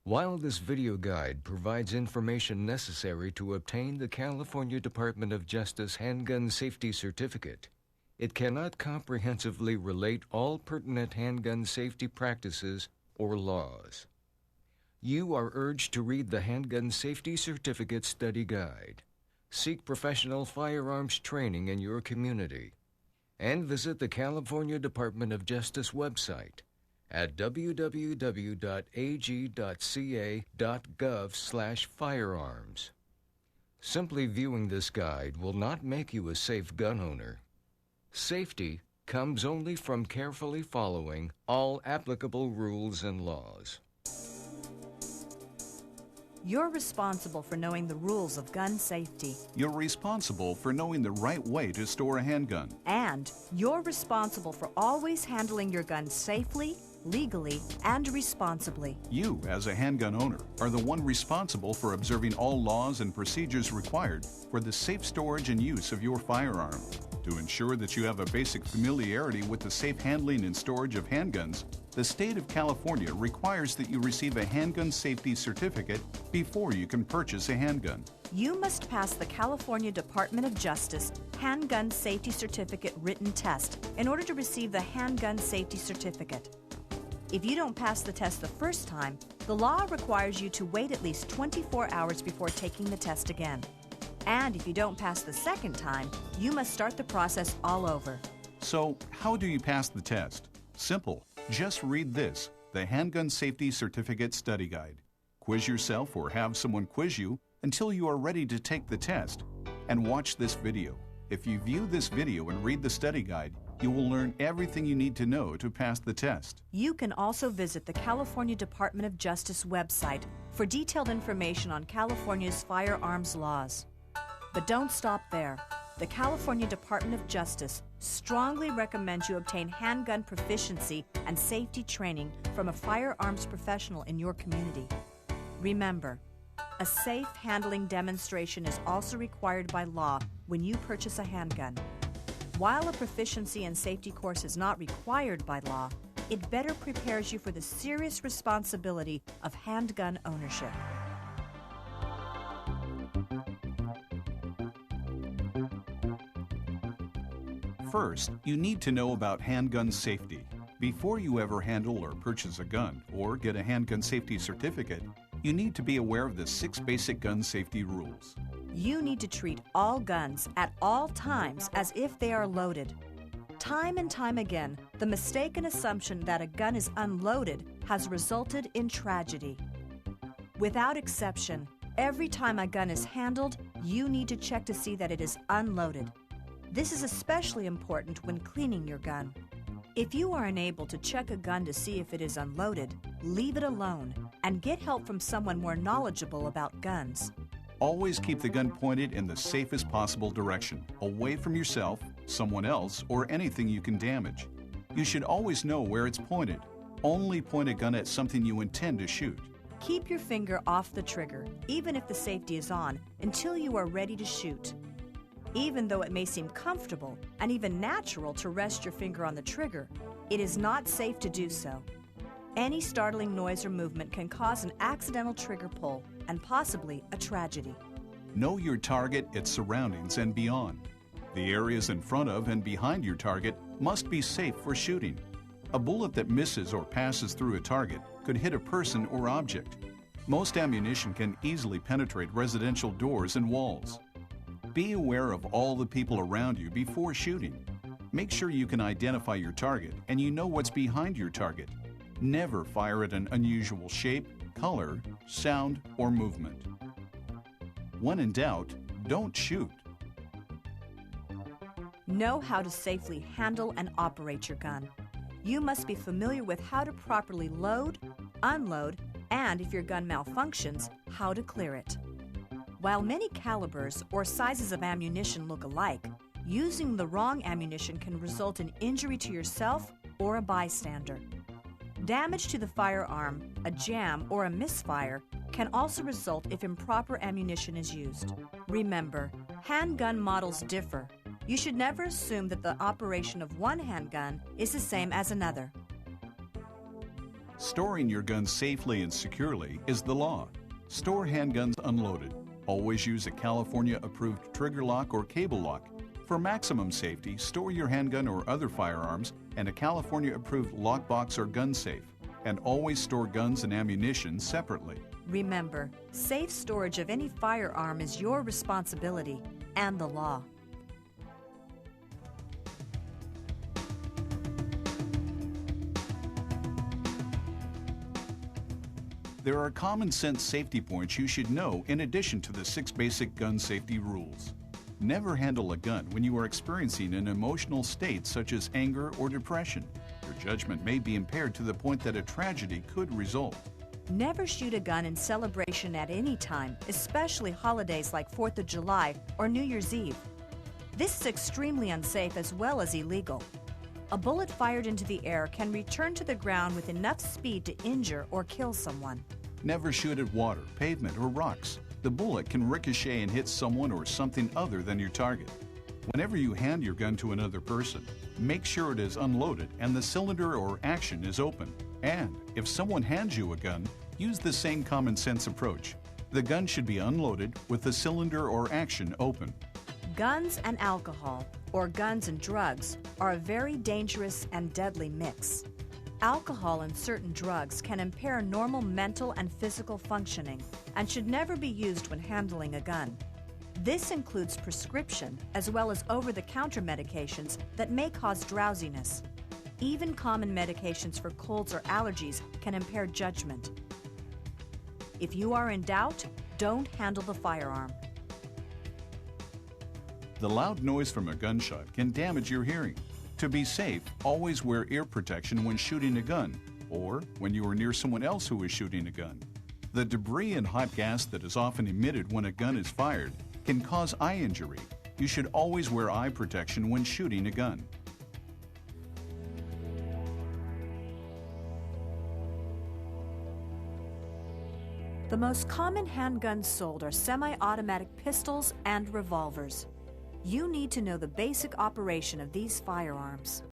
While this video guide provides information necessary to obtain the California Department of Justice Handgun Safety Certificate, it cannot comprehensively relate all pertinent handgun safety practices or laws. You are urged to read the Handgun Safety Certificate Study Guide, seek professional firearms training in your community, and visit the California Department of Justice website at www.ag.ca.gov/firearms. Simply viewing this guide will not make you a safe gun owner. Safety comes only from carefully following all applicable rules and laws. You're responsible for knowing the rules of gun safety. You're responsible for knowing the right way to store a handgun. And you're responsible for always handling your gun safely, legally, and responsibly. You, as a handgun owner, are the one responsible for observing all laws and procedures required for the safe storage and use of your firearm. To ensure that you have a basic familiarity with the safe handling and storage of handguns, the state of California requires that you receive a handgun safety certificate before you can purchase a handgun. You must pass the California Department of Justice Handgun Safety Certificate written test in order to receive the Handgun Safety Certificate. If you don't pass the test the first time, the law requires you to wait at least 24 hours before taking the test again. And if you don't pass the second time, you must start the process all over. So, how do you pass the test? Simple. Just read this, the Handgun Safety Certificate Study Guide. Quiz yourself or have someone quiz you until you are ready to take the test. And watch this video. If you view this video and read the study guide, you will learn everything you need to know to pass the test. You can also visit the California Department of Justice website for detailed information on California's firearms laws. But don't stop there. The California Department of Justice strongly recommends you obtain handgun proficiency and safety training from a firearms professional in your community. Remember, a safe handling demonstration is also required by law when you purchase a handgun. While a proficiency and safety course is not required by law, it better prepares you for the serious responsibility of handgun ownership. First, you need to know about handgun safety. Before you ever handle or purchase a gun or get a handgun safety certificate, you need to be aware of the 6 basic gun safety rules. You need to treat all guns at all times as if they are loaded. Time and time again, the mistaken assumption that a gun is unloaded has resulted in tragedy. Without exception, every time a gun is handled, you need to check to see that it is unloaded. This is especially important when cleaning your gun. If you are unable to check a gun to see if it is unloaded, leave it alone and get help from someone more knowledgeable about guns. Always keep the gun pointed in the safest possible direction, away from yourself, someone else, or anything you can damage. You should always know where it's pointed. Only point a gun at something you intend to shoot. Keep your finger off the trigger, even if the safety is on, until you are ready to shoot. Even though it may seem comfortable and even natural to rest your finger on the trigger, it is not safe to do so. Any startling noise or movement can cause an accidental trigger pull and possibly a tragedy. Know your target, its surroundings, and beyond. The areas in front of and behind your target must be safe for shooting. A bullet that misses or passes through a target could hit a person or object. Most ammunition can easily penetrate residential doors and walls. Be aware of all the people around you before shooting. Make sure you can identify your target and you know what's behind your target. Never fire at an unusual shape, color, sound, or movement. When in doubt, don't shoot. Know how to safely handle and operate your gun. You must be familiar with how to properly load, unload, and if your gun malfunctions, how to clear it. While many calibers or sizes of ammunition look alike, using the wrong ammunition can result in injury to yourself or a bystander. Damage to the firearm, a jam, or a misfire can also result if improper ammunition is used. Remember, handgun models differ. You should never assume that the operation of one handgun is the same as another. Storing your guns safely and securely is the law. Store handguns unloaded. Always use a California-approved trigger lock or cable lock. For maximum safety, store your handgun or other firearms in a California-approved lockbox or gun safe. And always store guns and ammunition separately. Remember, safe storage of any firearm is your responsibility and the law. There are common sense safety points you should know in addition to the 6 basic gun safety rules. Never handle a gun when you are experiencing an emotional state such as anger or depression. Your judgment may be impaired to the point that a tragedy could result. Never shoot a gun in celebration at any time, especially holidays like 4th of July or New Year's Eve. This is extremely unsafe as well as illegal. A bullet fired into the air can return to the ground with enough speed to injure or kill someone. Never shoot at water, pavement, or rocks. The bullet can ricochet and hit someone or something other than your target. Whenever you hand your gun to another person, make sure it is unloaded and the cylinder or action is open. And if someone hands you a gun, use the same common sense approach. The gun should be unloaded with the cylinder or action open. Guns and alcohol, or guns and drugs, are a very dangerous and deadly mix. Alcohol and certain drugs can impair normal mental and physical functioning and should never be used when handling a gun. This includes prescription as well as over-the-counter medications that may cause drowsiness. Even common medications for colds or allergies can impair judgment. If you are in doubt, don't handle the firearm. The loud noise from a gunshot can damage your hearing. To be safe, always wear ear protection when shooting a gun or when you are near someone else who is shooting a gun. The debris and hot gas that is often emitted when a gun is fired can cause eye injury. You should always wear eye protection when shooting a gun. The most common handguns sold are semi-automatic pistols and revolvers. You need to know the basic operation of these firearms.